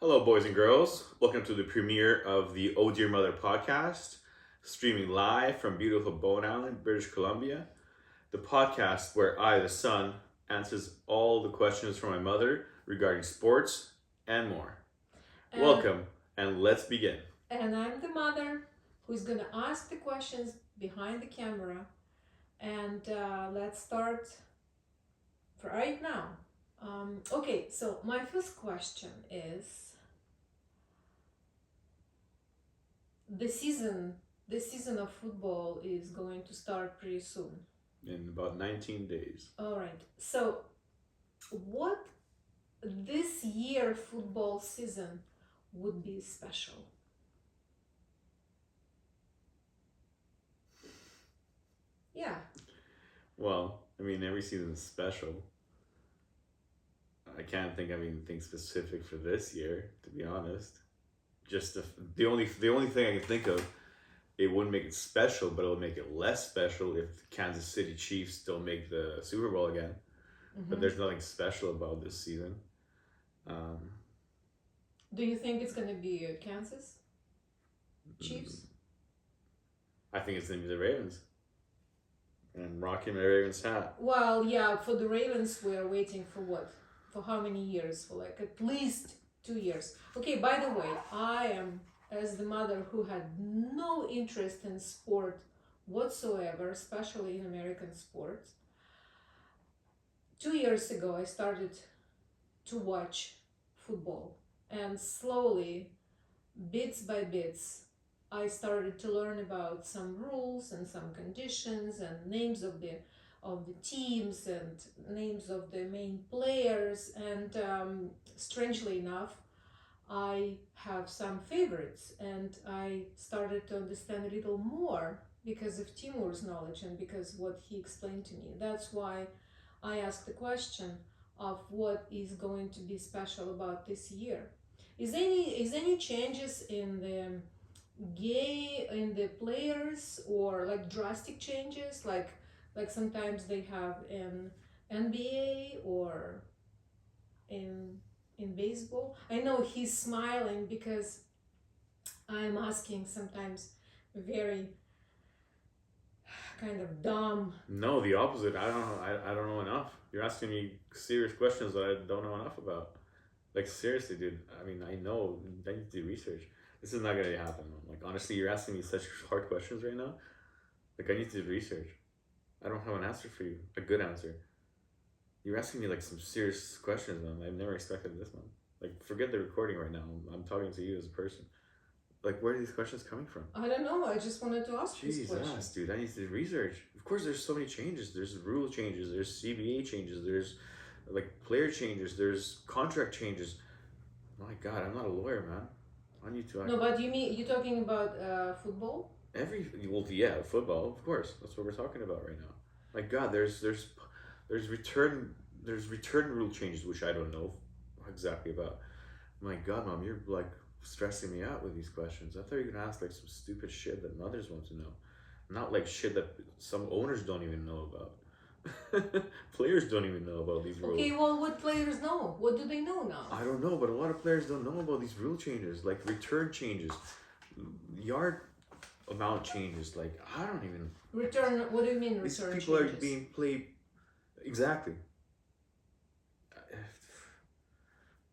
Hello, boys and girls. Welcome to the premiere of the Oh Dear Mother podcast, streaming live from beautiful Bowen Island, British Columbia. The podcast where I, the son, answers all the questions from my mother regarding sports and more. And Welcome, and let's begin. and I'm the mother who's gonna ask the questions behind the camera. And let's start right now. Okay, so my first question is the season. The season of football is going to start pretty soon. In about 19 days. All right. So, what this year football season would be special? Yeah. Well, every season is special. I can't think of anything specific for this year, to be honest. Just the only thing I can think of, it wouldn't make it special, but it would make it less special if the Kansas City Chiefs don't make the Super Bowl again. But Mm-hmm. there's nothing special about this season. Um, Do you think it's gonna be Kansas mm, Chiefs? I think it's gonna be the Ravens, and I'm rocking my Ravens hat. Well, yeah, for the Ravens, we're waiting for what? For how many years? For like at least 2 years. Okay, by the way, I am, as the mother who had no interest in sport whatsoever, especially in American sports, 2 years ago I started to watch football. And slowly, bits by bits, I started to learn about some rules and some conditions and names of the teams and names of the main players. And strangely enough, I have some favorites, and I started to understand a little more because of Timur's knowledge and because what he explained to me. That's why I asked the question of what is going to be special about this year. Is any changes in the players, or like drastic changes, like sometimes they have in NBA or in baseball? I know he's smiling because I'm asking sometimes very kind of dumb. No, the opposite. I don't know. I don't know enough. You're asking me serious questions that I don't know enough about. Like seriously, dude. I know. I need to do research. This is not gonna happen. Like honestly, you're asking me such hard questions right now. Like I need to do research. I don't have an answer for you. A good answer. You're asking me like some serious questions, man. I've never expected this, man. Like forget the recording right now. I'm talking to you as a person. Like where are these questions coming from? I don't know. I just wanted to ask this question. Jesus, dude, I need to do research. Of course, there's so many changes. There's rule changes. There's CBA changes. There's like player changes. There's contract changes. My God, I'm not a lawyer, man. I need to like No, but you talking about football? every well, yeah, football, of course. That's what we're talking about right now. My God, there's return rule changes which I don't know exactly about. My God, mom, you're like stressing me out with these questions. I thought you were gonna ask like some stupid shit that mothers want to know, not like shit that some owners don't even know about. Players don't even know about these rules. Okay, well, what players know? What do they know now? I don't know, but a lot of players don't know about these rule changes, like return changes, yard amount changes. Like I don't even. Return. What do you mean These return people are changes? being played exactly.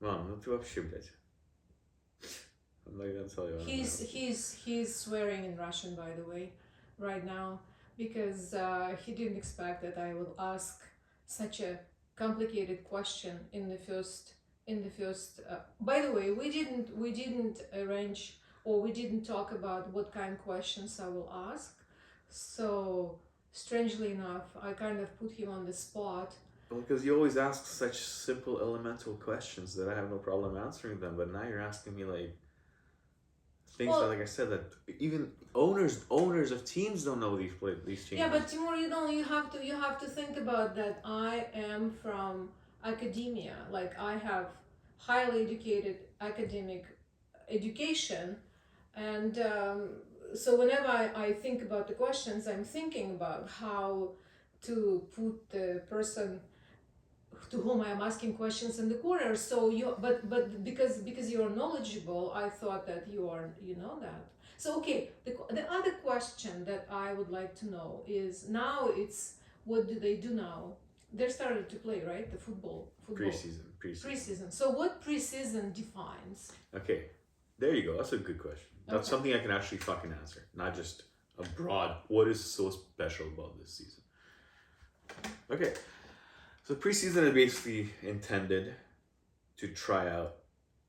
Mom, don't do up shit, bitch. I'm not gonna tell you what I'm He's swearing in Russian, by the way, right now, because he didn't expect that I will ask such a complicated question in the first. By the way, we didn't arrange, or we didn't talk about what kind of questions I will ask. So strangely enough, I kind of put him on the spot. Well, because you always ask such simple, elemental questions that I have no problem answering them. But now you're asking me like things that, Well, like I said, that even owners of teams don't know these yeah, changes. but Timur, you have to think about that. I am from academia. Like I have highly educated academic education, and so whenever I think about the questions, I'm thinking about how to put the person to whom I am asking questions in the corner. So you, but because you are knowledgeable, I thought that you know that. So okay, the other question that I would like to know is now it's what do they do now? They're started to play, right? The football. Preseason. So what preseason defines? Okay, there you go. That's a good question. That's Okay. something I can actually fucking answer, not just a broad. What is so special about this season? Okay, so preseason is basically intended to try out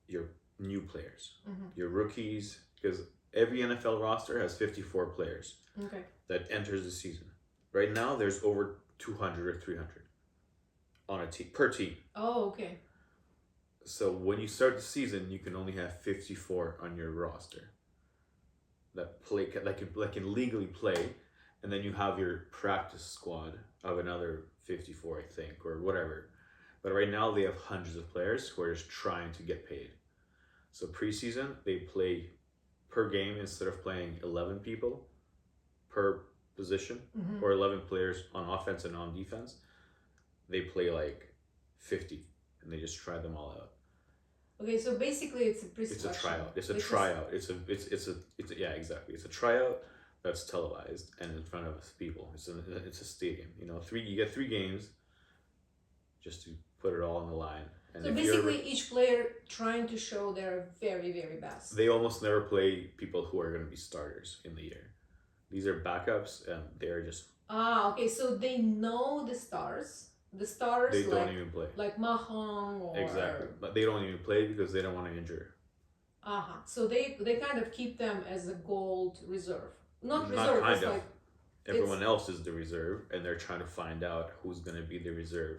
your new players, your rookies, because every NFL roster has 54 players Okay. that enters the season. Right now, there's over 200 or 300 on a team per team. Oh, okay. So when you start the season, you can only have 54 on your roster that play that can legally play, and then you have your practice squad of another 54, I think, or whatever. But right now they have hundreds of players who are just trying to get paid. So preseason they play per game instead of playing 11 people per position or 11 players on offense and on defense. They play like 50 and they just try them all out. Okay, so basically it's a It's a tryout. It's a tryout. It's a yeah, exactly. It's a tryout that's televised and in front of people. It's a stadium. You know, you get 3 games just to put it all on the line. And so basically each player trying to show their very, very best. They almost never play people who are going to be starters in the year. These are backups and they're just okay, so they know the stars. The stars they don't even play. Like Mahong or exactly. But they don't even play because they don't want to injure. So they kind of keep them as a gold reserve. Not reserve, Not kind it's of. like Everyone else is the reserve and they're trying to find out who's going to be the reserve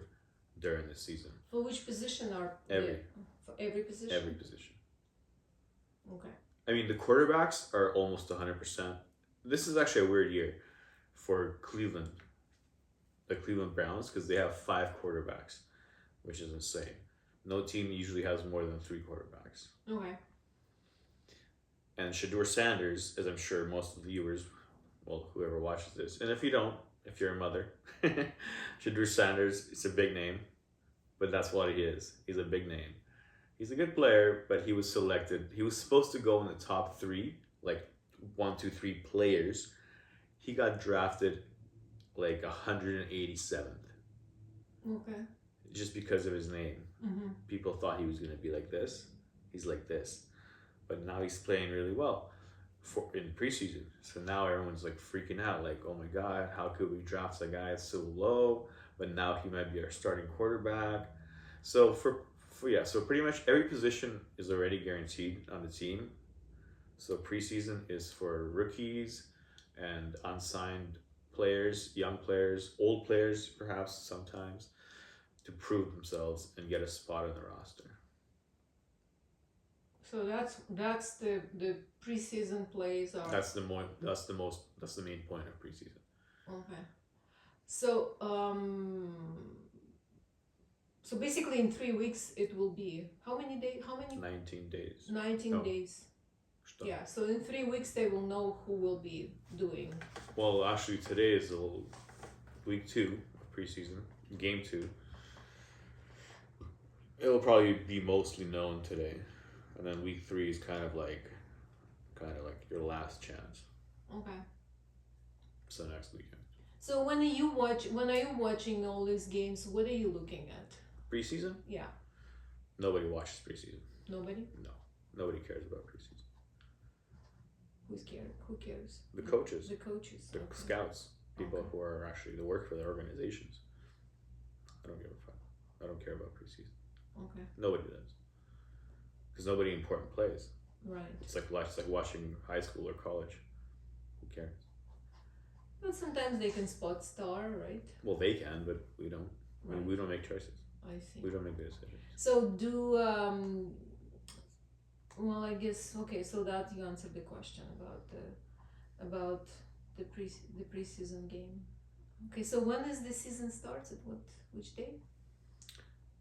during the season. For which position are for every position? Every position. Okay. I mean, the quarterbacks are almost 100%. This is actually a weird year for Cleveland. The Cleveland Browns, because they have 5 quarterbacks, which is insane. No team usually has more than 3 quarterbacks. Okay. And Shedeur Sanders, as I'm sure most of the viewers, well, whoever watches this, and if you don't, if you're a mother, Shedeur Sanders, it's a big name, but that's what he is. He's a big name. He's a good player, but he was selected. He was supposed to go in the top 3, like 1, 2, 3 players. He got drafted like 187th. Okay. Just because of his name. People thought he was going to be like this. He's like this. But now he's playing really well in preseason. So now everyone's like freaking out. Like, oh my God, how could we draft a guy so low? But now he might be our starting quarterback. So so pretty much every position is already guaranteed on the team. So preseason is for rookies and unsigned players, young players, old players perhaps sometimes, to prove themselves and get a spot on the roster. So that's the preseason plays are. That's the main point of preseason. Okay. So so basically in 3 weeks it will be how many days? 19 days. 19 days. Yeah, so in 3 weeks they will know who will be doing. Well, actually today is week 2 of preseason, game 2. It'll probably be mostly known today, and then week 3 is kind of like your last chance. Okay. So next weekend. So when are you watching all these games? What are you looking at? Preseason? Yeah. Nobody watches preseason. Nobody? No, nobody cares about preseason. Who cares? The coaches. The coaches. The okay. scouts. People Okay. who are actually that work for the organizations. I don't give a fuck. I don't care about preseason. Okay. Nobody does. Because nobody important plays. Right. It's like watching high school or college. Who cares? But sometimes they can spot star, right? Well, they can, but we don't. Right. We don't make choices. I see. We don't make the decisions. So do well, I guess okay. So that you answered the question about the preseason game. Okay, so when is the season starts? At which day?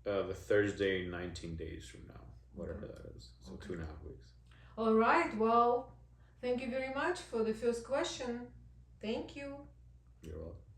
The Thursday, 19 days from now, whatever that is. So Okay. 2.5 weeks. All right. Well, thank you very much for the first question. Thank you. You're welcome.